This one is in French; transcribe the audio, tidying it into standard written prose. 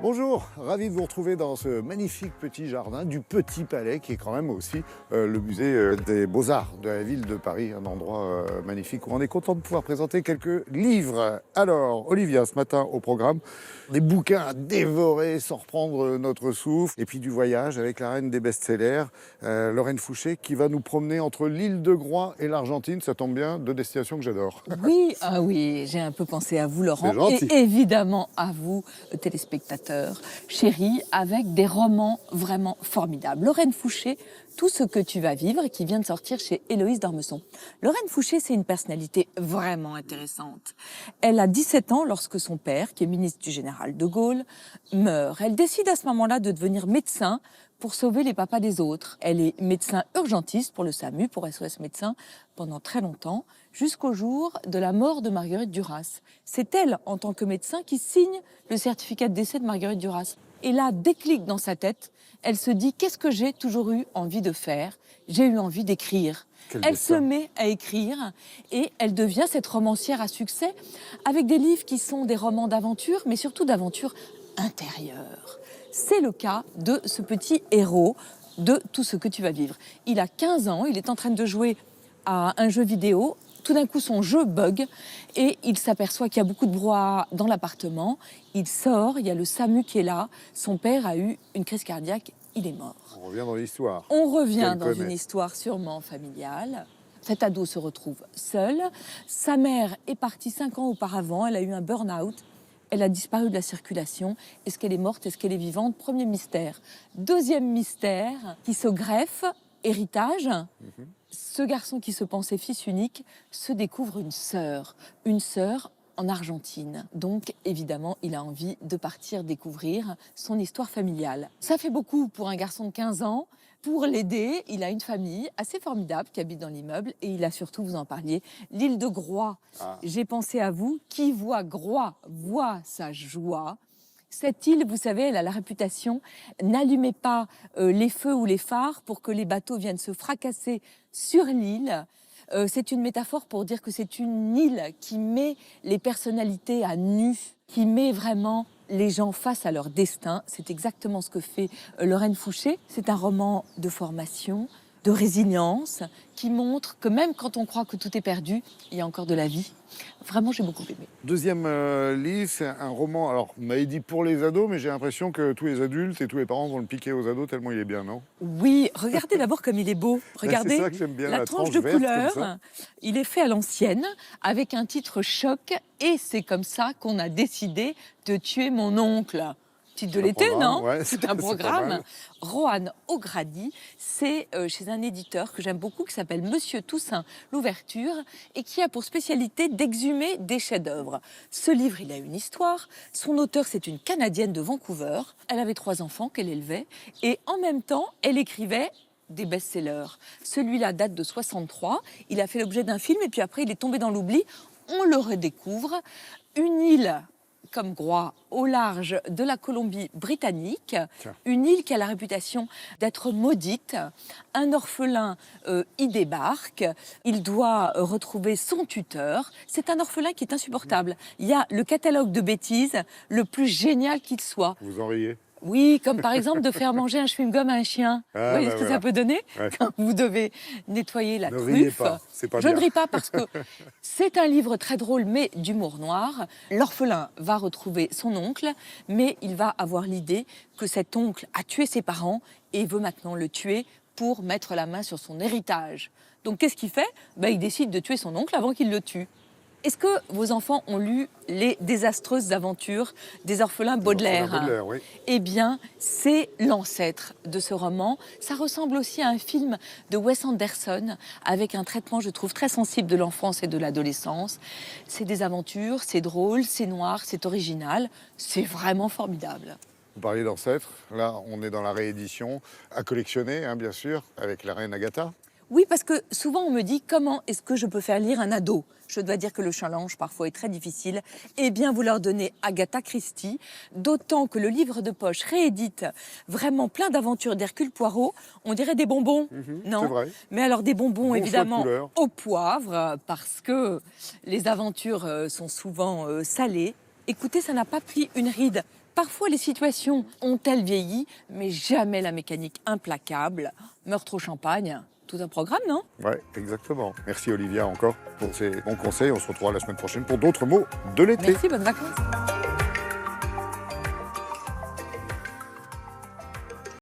Bonjour, ravi de vous retrouver dans ce magnifique petit jardin du Petit Palais qui est quand même aussi le musée des Beaux-Arts de la ville de Paris, un endroit magnifique où on est content de pouvoir présenter quelques livres. Alors, Olivia, ce matin au programme, des bouquins à dévorer sans reprendre notre souffle et puis du voyage avec la reine des best-sellers, Lorraine Fouché, qui va nous promener entre l'île de Groix et l'Argentine. Ça tombe bien, deux destinations que j'adore. Oui, ah oui, j'ai un peu pensé à vous, Laurent, C'est gentil. et évidemment à vous, téléspectateurs chéris, avec des romans vraiment formidables. Lorraine Fouché, Tout ce que tu vas vivre, qui vient de sortir chez Héloïse d'Ormesson. Lorraine Fouché, c'est une personnalité vraiment intéressante. Elle a 17 ans lorsque son père, qui est ministre du général de Gaulle, meurt. Elle décide à ce moment-là de devenir médecin pour sauver les papas des autres. Elle est médecin urgentiste pour le SAMU, pour SOS Médecins, pendant très longtemps, jusqu'au jour de la mort de Marguerite Duras. C'est elle, en tant que médecin, qui signe le certificat de décès de Marguerite Duras. Et là, déclic dans sa tête, elle se dit « Qu'est-ce que j'ai toujours eu envie de faire ? J'ai eu envie d'écrire. » Elle se met à écrire et elle devient cette romancière à succès avec des livres qui sont des romans d'aventure, mais surtout d'aventure intérieure. C'est le cas de ce petit héros de Tout ce que tu vas vivre. Il a 15 ans, il est en train de jouer à un jeu vidéo. Tout d'un coup, son jeu bug et il s'aperçoit qu'il y a beaucoup de brouhaha dans l'appartement. Il sort, il y a le SAMU qui est là. Son père a eu une crise cardiaque, il est mort. On revient dans l'histoire. On revient dans une histoire sûrement familiale. Cet ado se retrouve seul. Sa mère est partie 5 ans auparavant, elle a eu un burn-out. Elle a disparu de la circulation. Est-ce qu'elle est morte? Est-ce qu'elle est vivante? Premier mystère. Deuxième mystère qui se greffe, héritage. Ce garçon qui se pensait fils unique se découvre une sœur en Argentine. Donc, évidemment, il a envie de partir découvrir son histoire familiale. Ça fait beaucoup pour un garçon de 15 ans. Pour l'aider, il a une famille assez formidable qui habite dans l'immeuble et il a surtout, vous en parliez, l'île de Groix. J'ai pensé à vous, qui voit Groix, voit sa joie. Cette île, vous savez, elle a la réputation, n'allumez pas les feux ou les phares pour que les bateaux viennent se fracasser sur l'île. C'est une métaphore pour dire que c'est une île qui met les personnalités à nu, qui met vraiment les gens face à leur destin. C'est exactement ce que fait Lorraine Fouché. C'est un roman de formation, de résilience, qui montre que même quand on croit que tout est perdu, il y a encore de la vie. Vraiment, j'ai beaucoup aimé. Deuxième livre, c'est un roman, alors on m'avait dit pour les ados, mais j'ai l'impression que tous les adultes et tous les parents vont le piquer aux ados tellement il est bien, non? Oui, regardez d'abord comme il est beau. Regardez c'est ça que j'aime bien, la tranche de verte comme couleur. ça. Il est fait à l'ancienne, avec un titre choc. Et c'est comme ça qu'on a décidé de tuer mon oncle. Titre de l'été, non? Ouais, C'est un pas programme. mal. Rohan O'Grady, c'est chez un éditeur que j'aime beaucoup, qui s'appelle Monsieur Toussaint l'Ouverture, et qui a pour spécialité d'exhumer des chefs-d'œuvre. Ce livre, il a une histoire. Son auteur, c'est une Canadienne de Vancouver. Elle avait 3 enfants qu'elle élevait, et en même temps, elle écrivait des best-sellers. Celui-là date de 63. Il a fait l'objet d'un film, et puis après, il est tombé dans l'oubli. On le redécouvre. Une île comme Groix, au large de la Colombie-Britannique, une île qui a la réputation d'être maudite. Un orphelin y débarque, il doit retrouver son tuteur. C'est un orphelin qui est insupportable. Il y a le catalogue de bêtises le plus génial qu'il soit. Vous en riez? Oui, comme par exemple de faire manger un chewing-gum à un chien. Ah, vous voyez bah ce que voilà. ça peut donner Ouais. quand vous devez nettoyer la Ne truffe. riez pas, c'est pas Je bien. ne ris pas parce que c'est un livre très drôle, mais d'humour noir. L'orphelin va retrouver son oncle, mais il va avoir l'idée que cet oncle a tué ses parents et veut maintenant le tuer pour mettre la main sur son héritage. Donc qu'est-ce qu'il fait? Il décide de tuer son oncle avant qu'il le tue. Est-ce que vos enfants ont lu Les désastreuses aventures des orphelins Baudelaire? Baudelaire, oui. Eh bien, c'est l'ancêtre de ce roman. Ça ressemble aussi à un film de Wes Anderson, avec un traitement, je trouve, très sensible de l'enfance et de l'adolescence. C'est des aventures, c'est drôle, c'est noir, c'est original. C'est vraiment formidable. Vous parliez d'ancêtre, là on est dans la réédition, à collectionner, hein, bien sûr, avec la reine Agatha. Oui, parce que souvent on me dit comment est-ce que je peux faire lire un ado? Je dois dire que le challenge parfois est très difficile. Eh bien, vous leur donnez Agatha Christie, d'autant que le livre de poche réédite vraiment plein d'aventures d'Hercule Poirot. On dirait des bonbons, non? C'est vrai. Mais alors des bonbons Bon choix de évidemment couleur. au poivre, parce que les aventures sont souvent salées. Écoutez, ça n'a pas pris une ride. Parfois, les situations ont-elles vieilli, mais jamais la mécanique implacable. Meurtre au champagne, tout un programme, non? Ouais, exactement. Merci Olivia encore pour ces bons conseils. On se retrouvera la semaine prochaine pour d'autres mots de l'été. Merci, bonnes vacances.